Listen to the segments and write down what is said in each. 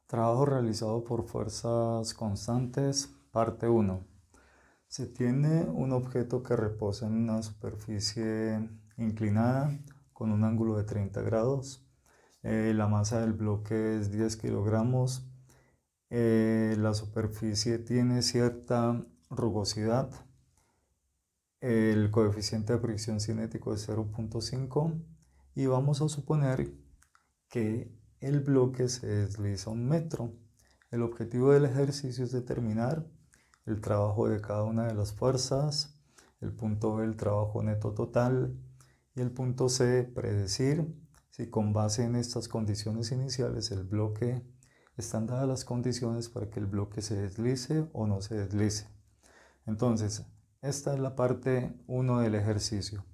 Trabajo realizado por fuerzas constantes, parte 1. Se tiene un objeto que reposa en una superficie inclinada con un ángulo de 30 grados. La masa del bloque es 10 kilogramos. La superficie tiene cierta rugosidad. El coeficiente de fricción cinético es 0.5 y vamos a suponer que el bloque se desliza 1 metro. El objetivo del ejercicio es determinar el trabajo de cada una de las fuerzas, el punto B, el trabajo neto total, y el punto C, predecir si con base en estas condiciones iniciales el bloque, están dadas las condiciones para que el bloque se deslice o no se deslice. Entonces, esta es la parte 1 del ejercicio.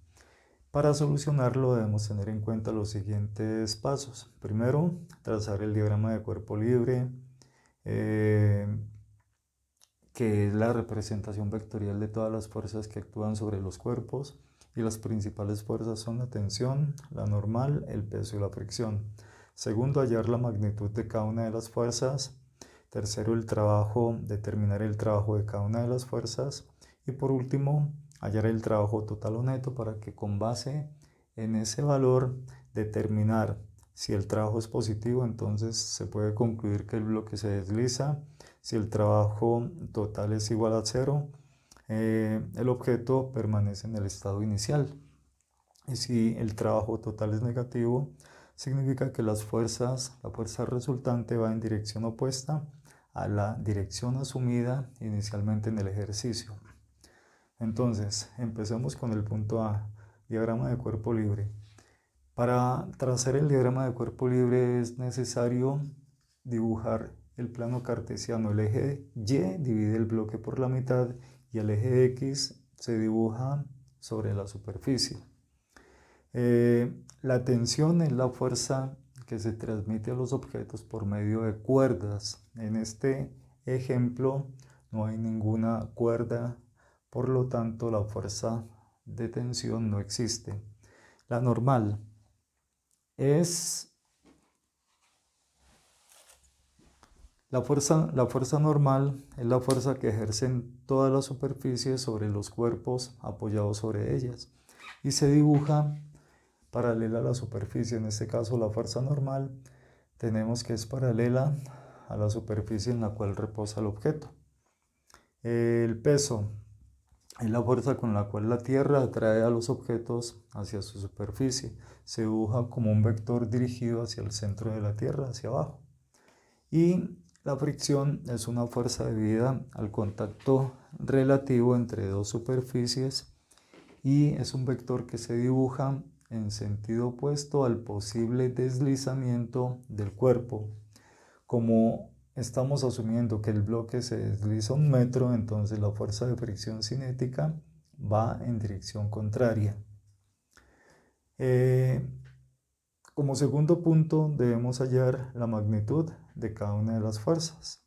Para solucionarlo debemos tener en cuenta los siguientes pasos. Primero, trazar el diagrama de cuerpo libre, que es la representación vectorial de todas las fuerzas que actúan sobre los cuerpos, y las principales fuerzas son la tensión, la normal, el peso y la fricción. Segundo, hallar la magnitud de cada una de las fuerzas. Tercero, determinar el trabajo de cada una de las fuerzas. Y por último, hallar el trabajo total o neto para que con base en ese valor determinar si el trabajo es positivo, entonces se puede concluir que el bloque se desliza. Si el trabajo total es igual a 0, el objeto permanece en el estado inicial. Y si el trabajo total es negativo, significa que la fuerza resultante va en dirección opuesta a la dirección asumida inicialmente en el ejercicio. Entonces, empecemos con el punto A, diagrama de cuerpo libre. Para trazar el diagrama de cuerpo libre es necesario dibujar el plano cartesiano. El eje Y divide el bloque por la mitad y el eje X se dibuja sobre la superficie. La tensión es la fuerza que se transmite a los objetos por medio de cuerdas. En este ejemplo no hay ninguna cuerda, por lo tanto la fuerza de tensión no existe. La normal es la fuerza normal, es la fuerza que ejercen todas las superficies sobre los cuerpos apoyados sobre ellas y se dibuja paralela a la superficie. En este caso, la fuerza normal tenemos que es paralela a la superficie en la cual reposa el objeto. El peso es la fuerza con la cual la Tierra atrae a los objetos hacia su superficie. Se dibuja como un vector dirigido hacia el centro de la Tierra, hacia abajo. Y la fricción es una fuerza debida al contacto relativo entre dos superficies y es un vector que se dibuja en sentido opuesto al posible deslizamiento del cuerpo. Como estamos asumiendo que el bloque se desliza 1 metro, entonces la fuerza de fricción cinética va en dirección contraria. Como segundo punto debemos hallar la magnitud de cada una de las fuerzas.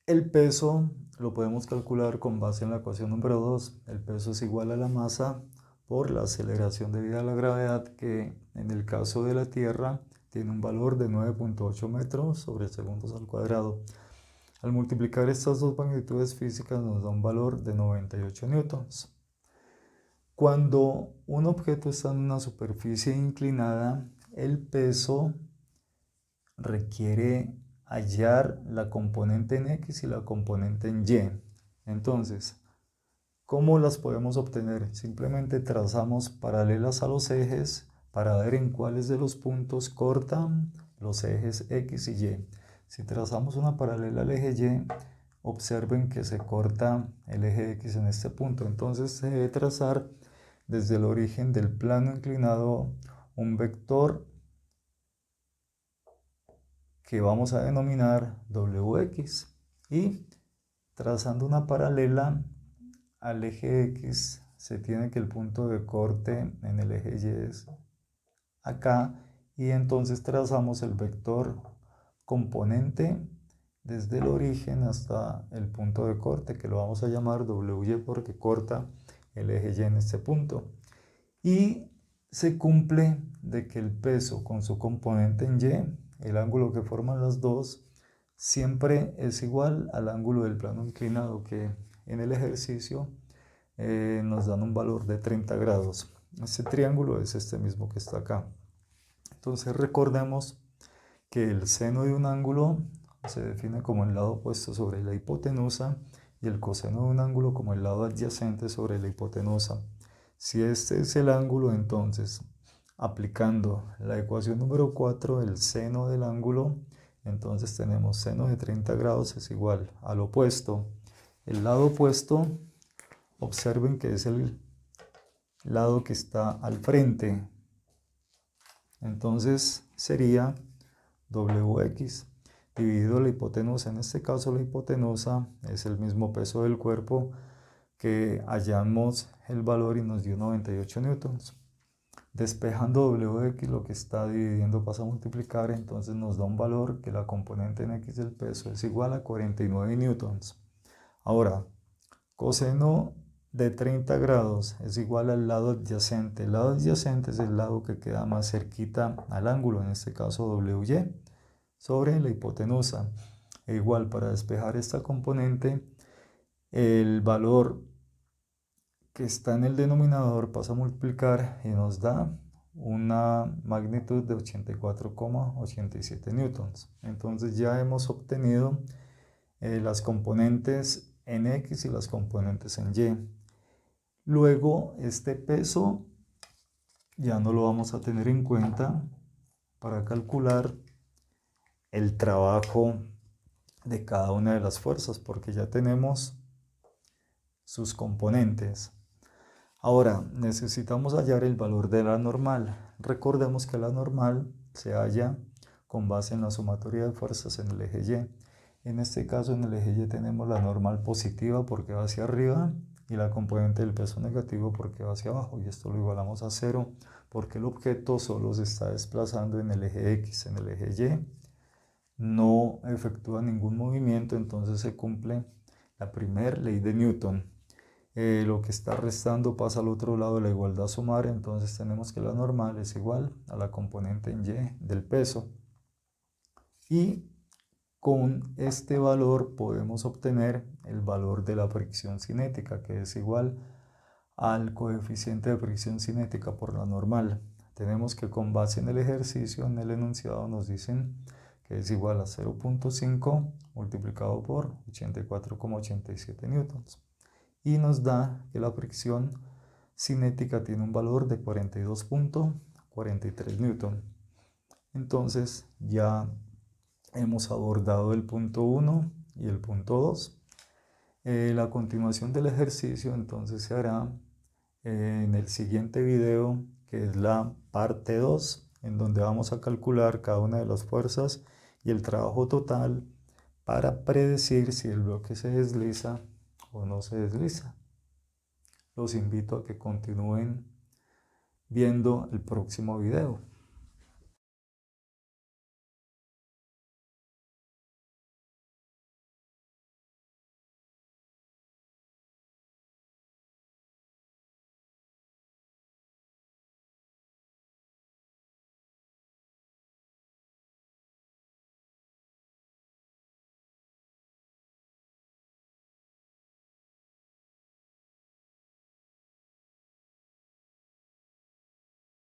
El peso lo podemos calcular con base en la ecuación número 2. El peso es igual a la masa por la aceleración debida a la gravedad, que en el caso de la Tierra tiene un valor de 9.8 metros sobre segundos al cuadrado. Al multiplicar estas dos magnitudes físicas nos da un valor de 98 newtons. Cuando un objeto está en una superficie inclinada, el peso requiere hallar la componente en X y la componente en Y. Entonces, ¿cómo las podemos obtener? Simplemente trazamos paralelas a los ejes para ver en cuáles de los puntos cortan los ejes X y Y. Si trazamos una paralela al eje Y, observen que se corta el eje X en este punto. Entonces se debe trazar desde el origen del plano inclinado un vector que vamos a denominar WX, y trazando una paralela al eje X se tiene que el punto de corte en el eje Y es acá, y entonces trazamos el vector componente desde el origen hasta el punto de corte, que lo vamos a llamar WY porque corta el eje Y en este punto. Y se cumple de que el peso con su componente en Y, el ángulo que forman las dos, siempre es igual al ángulo del plano inclinado, que en el ejercicio nos dan un valor de 30 grados. Este triángulo es este mismo que está acá. Entonces recordemos que el seno de un ángulo se define como el lado opuesto sobre la hipotenusa y el coseno de un ángulo como el lado adyacente sobre la hipotenusa. Si este es el ángulo, entonces, aplicando la ecuación número 4, el seno del ángulo, entonces tenemos seno de 30 grados es igual al opuesto. El lado opuesto, observen que es el lado que está al frente. Entonces sería WX dividido la hipotenusa. En este caso la hipotenusa es el mismo peso del cuerpo que hallamos el valor y nos dio 98 newtons. Despejando WX, lo que está dividiendo pasa a multiplicar, entonces nos da un valor que la componente en X del peso es igual a 49 newtons. Ahora, coseno de 30 grados es igual al lado adyacente. El lado adyacente es el lado que queda más cerquita al ángulo, en este caso WY, sobre la hipotenusa. E igual, para despejar esta componente, el valor que está en el denominador pasa a multiplicar y nos da una magnitud de 84,87 newtons. Entonces ya hemos obtenido las componentes en X y las componentes en Y. Luego este peso ya no lo vamos a tener en cuenta para calcular el trabajo de cada una de las fuerzas, porque ya tenemos sus componentes. Ahora necesitamos hallar el valor de la normal. Recordemos que la normal se halla con base en la sumatoria de fuerzas en el eje Y. En este caso, en el eje Y tenemos la normal positiva porque va hacia arriba y la componente del peso negativo porque va hacia abajo, y esto lo igualamos a 0 porque el objeto solo se está desplazando en el eje X. En el eje Y no efectúa ningún movimiento, entonces se cumple la primera ley de Newton. Lo que está restando pasa al otro lado de la igualdad sumar, entonces tenemos que la normal es igual a la componente en Y del peso. Y con este valor podemos obtener el valor de la fricción cinética, que es igual al coeficiente de fricción cinética por la normal. Tenemos que con base en el ejercicio, en el enunciado nos dicen que es igual a 0.5 multiplicado por 84,87 newtons. Y nos da que la fricción cinética tiene un valor de 42,43 newton. Entonces ya hemos abordado el punto 1 y el punto 2. La continuación del ejercicio entonces se hará en el siguiente video, que es la parte 2, en donde vamos a calcular cada una de las fuerzas y el trabajo total para predecir si el bloque se desliza o no se desliza. Los invito a que continúen viendo el próximo video.